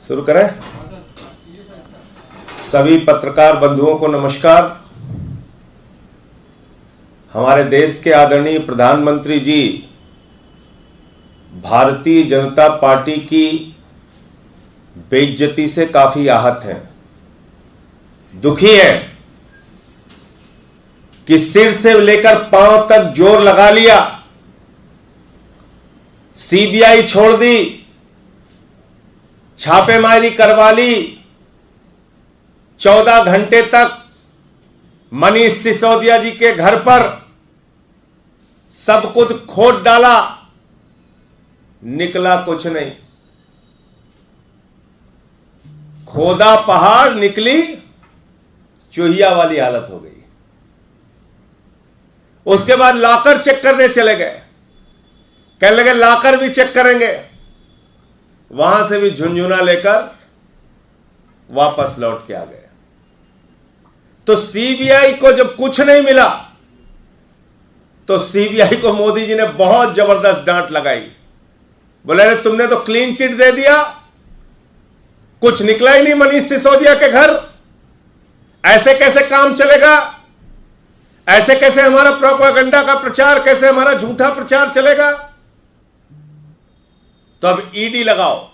शुरू करें। सभी पत्रकार बंधुओं को नमस्कार। हमारे देश के आदरणीय प्रधानमंत्री जी भारतीय जनता पार्टी की बेइज्जती से काफी आहत हैं, दुखी हैं कि सिर से लेकर पांव तक जोर लगा लिया, सीबीआई छोड़ दी, छापेमारी करवा ली, 14 घंटे तक मनीष सिसोदिया जी के घर पर सब कुछ खोद डाला, निकला कुछ नहीं। खोदा पहाड़, निकली चूहिया वाली हालत हो गई। उसके बाद लॉकर चेक करने चले गए, कहने लगे लॉकर भी चेक करेंगे, वहां से भी झुंझुना लेकर वापस लौट के आ गए। तो सीबीआई को जब कुछ नहीं मिला तो सीबीआई को मोदी जी ने बहुत जबरदस्त डांट लगाई। बोले अरे तुमने तो क्लीन चिट दे दिया, कुछ निकला ही नहीं मनीष सिसोदिया के घर, ऐसे कैसे काम चलेगा? ऐसे कैसे हमारा प्रोपेगेंडा का प्रचार, कैसे हमारा झूठा प्रचार चलेगा? तो अब ईडी लगाओ।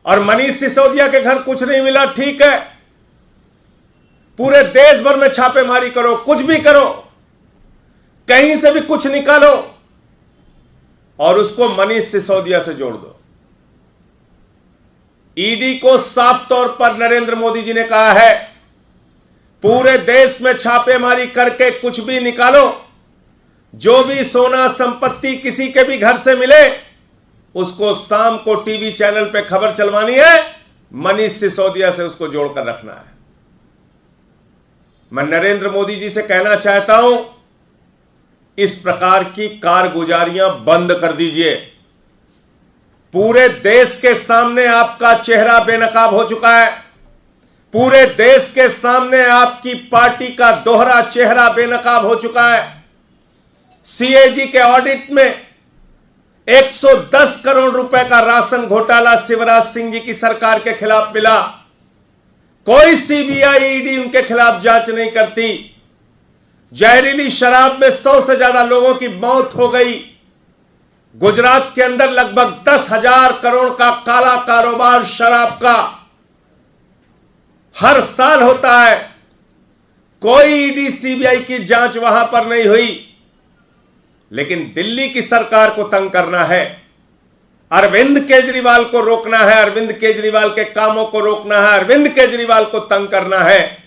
और मनीष सिसोदिया के घर कुछ नहीं मिला, ठीक है, पूरे देश भर में छापेमारी करो, कुछ भी करो, कहीं से भी कुछ निकालो और उसको मनीष सिसोदिया से जोड़ दो। ईडी को साफ तौर पर नरेंद्र मोदी जी ने कहा है, पूरे देश में छापेमारी करके कुछ भी निकालो, जो भी सोना संपत्ति किसी के भी घर से मिले उसको शाम को टीवी चैनल पे खबर चलवानी है, मनीष सिसोदिया से उसको जोड़कर रखना है। मैं नरेंद्र मोदी जी से कहना चाहता हूं, इस प्रकार की कारगुजारियां बंद कर दीजिए। पूरे देश के सामने आपका चेहरा बेनकाब हो चुका है, पूरे देश के सामने आपकी पार्टी का दोहरा चेहरा बेनकाब हो चुका है। सीएजी के ऑडिट में 110 करोड़ रुपए का राशन घोटाला शिवराज सिंह जी की सरकार के खिलाफ मिला, कोई सीबीआई ईडी उनके खिलाफ जांच नहीं करती। जहरीली शराब में 100 से ज्यादा लोगों की मौत हो गई। गुजरात के अंदर लगभग 10,000 करोड़ का काला कारोबार शराब का हर साल होता है, कोई ईडी सीबीआई की जांच वहां पर नहीं हुई। लेकिन दिल्ली की सरकार को तंग करना है, अरविंद केजरीवाल को रोकना है, अरविंद केजरीवाल के कामों को रोकना है, अरविंद केजरीवाल को तंग करना है,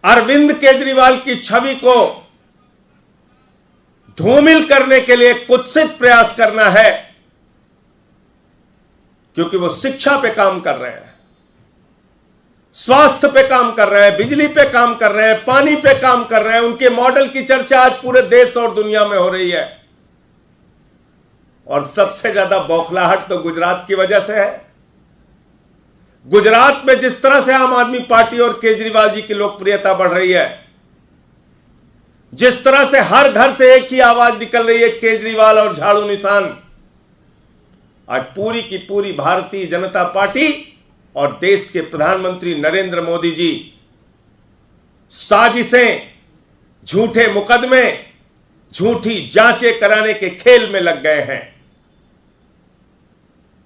अरविंद केजरीवाल की छवि को धूमिल करने के लिए कुत्सित प्रयास करना है, क्योंकि वो शिक्षा पे काम कर रहे हैं, स्वास्थ्य पे काम कर रहे हैं, बिजली पे काम कर रहे हैं, पानी पे काम कर रहे हैं। उनके मॉडल की चर्चा आज पूरे देश और दुनिया में हो रही है। और सबसे ज्यादा बौखलाहट तो गुजरात की वजह से है। गुजरात में जिस तरह से आम आदमी पार्टी और केजरीवाल जी की लोकप्रियता बढ़ रही है, जिस तरह से हर घर से एक ही आवाज निकल रही है, केजरीवाल और झाड़ू निशान, आज पूरी की पूरी भारतीय जनता पार्टी और देश के प्रधानमंत्री नरेंद्र मोदी जी साजिशें, झूठे मुकदमे, झूठी जांचें कराने के खेल में लग गए हैं।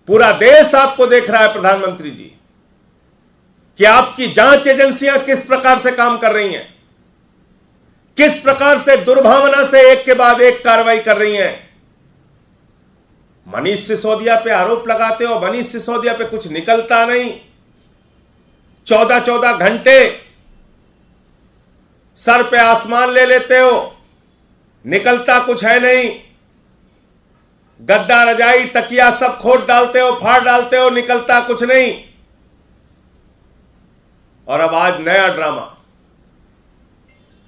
पूरा देश आपको देख रहा है प्रधानमंत्री जी, कि आपकी जांच एजेंसियां किस प्रकार से काम कर रही हैं, किस प्रकार से दुर्भावना से एक के बाद एक कार्रवाई कर रही हैं। मनीष सिसोदिया पे आरोप लगाते हो, मनीष सिसोदिया पे कुछ निकलता नहीं। 14-14 घंटे सर पे आसमान ले लेते हो, निकलता कुछ है नहीं। गद्दा, रजाई, तकिया सब खोद डालते हो, फाड़ डालते हो, निकलता कुछ नहीं। और अब आज नया ड्रामा,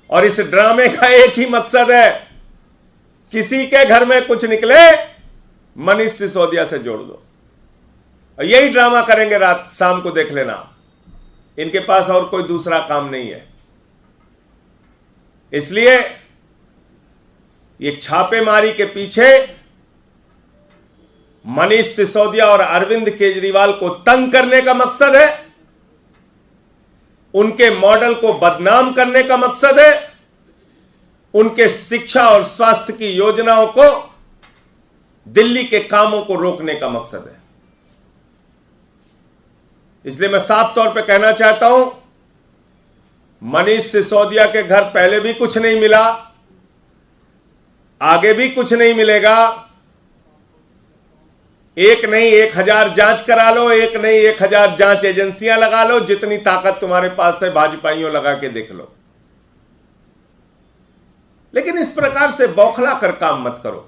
और इस ड्रामे का एक ही मकसद है, किसी के घर में कुछ निकले मनीष सिसोदिया से जोड़ दो। और यही ड्रामा करेंगे रात शाम को, देख लेना। इनके पास और कोई दूसरा काम नहीं है। इसलिए ये छापेमारी के पीछे मनीष सिसोदिया और अरविंद केजरीवाल को तंग करने का मकसद है, उनके मॉडल को बदनाम करने का मकसद है, उनके शिक्षा और स्वास्थ्य की योजनाओं को, दिल्ली के कामों को रोकने का मकसद है। इसलिए मैं साफ तौर पे कहना चाहता हूं, मनीष सिसोदिया के घर पहले भी कुछ नहीं मिला, आगे भी कुछ नहीं मिलेगा। एक नहीं 1000 जांच करा लो, एक नहीं 1000 जांच एजेंसियां लगा लो, जितनी ताकत तुम्हारे पास है भाजपाइयों लगा के देख लो, लेकिन इस प्रकार से बौखला कर काम मत करो।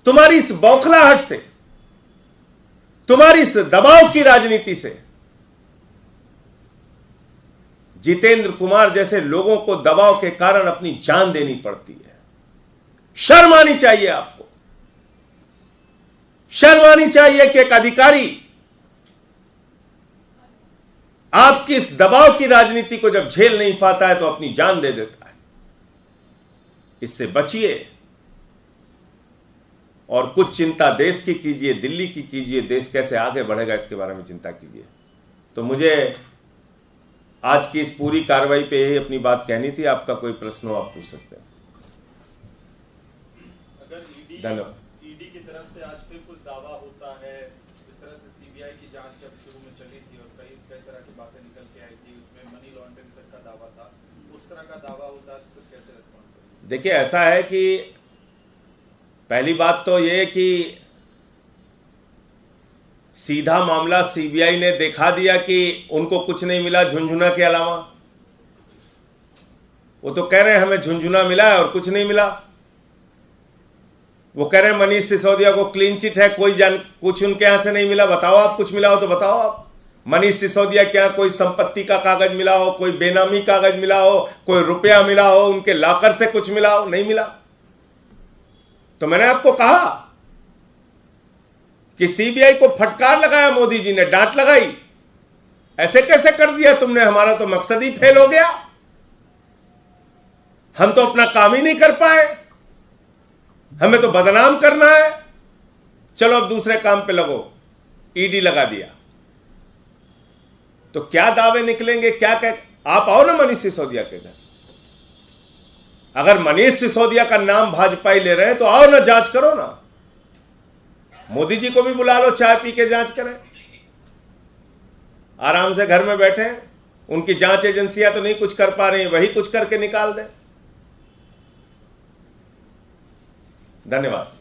तुम्हारी इस बौखलाहट से, तुम्हारी इस दबाव की राजनीति से जितेंद्र कुमार जैसे लोगों को दबाव के कारण अपनी जान देनी पड़ती है। शर्म आनी चाहिए आपको, शर्म आनी चाहिए कि एक अधिकारी आपकी इस दबाव की राजनीति को जब झेल नहीं पाता है तो अपनी जान दे देता है। इससे बचिए और कुछ चिंता देश की कीजिए, दिल्ली की कीजिए, देश कैसे आगे बढ़ेगा इसके बारे में चिंता कीजिए। तो मुझे आज की इस पूरी कार्रवाई पे यही अपनी बात कहनी थी। आपका कोई प्रश्न हो आप पूछ सकते हैं। धन्यवाद। ईडी की तरफ से आज फिर कुछ दावा होता है, इस तरह से सीबीआई की जांच जब शुरू में चली थी और कई तरह की बातें निकल के आई थी, उसमें मनी लॉन्ड्रिंग तक का दावा था, उस तरह का दावा होता है तो कैसे रिस्पॉन्ड करेंगे? देखिए, ऐसा है कि पहली बात तो ये कि सीधा मामला सीबीआई ने दिखा दिया कि उनको कुछ नहीं मिला झुनझुना के अलावा। वो तो कह रहे हैं हमें झुनझुना मिला है और कुछ नहीं मिला। वो कह रहे हैं मनीष सिसोदिया को क्लीन चिट है, कुछ उनके यहां से नहीं मिला। बताओ आप, कुछ मिला हो तो बताओ आप। मनीष सिसोदिया के यहां कोई संपत्ति का कागज मिला हो, कोई बेनामी कागज मिला हो, कोई रुपया मिला हो, उनके लॉकर से कुछ मिला हो? नहीं मिला। तो मैंने आपको कहा कि सीबीआई को फटकार लगाया मोदी जी ने, डांट लगाई, ऐसे कैसे कर दिया तुमने, हमारा तो मकसद ही फेल हो गया, हम तो अपना काम ही नहीं कर पाए, हमें तो बदनाम करना है, चलो अब दूसरे काम पे लगो। ईडी लगा दिया। तो क्या दावे निकलेंगे, क्या कह, आप आओ ना मनीष सिसोदिया के घर। अगर मनीष सिसोदिया का नाम भाजपाई ले रहे हैं तो आओ ना, जांच करो ना। मोदी जी को भी बुला लो, चाय पी के जांच करें, आराम से घर में बैठे। उनकी जांच एजेंसियां तो नहीं कुछ कर पा रही, वही कुछ करके निकाल दें। धन्यवाद।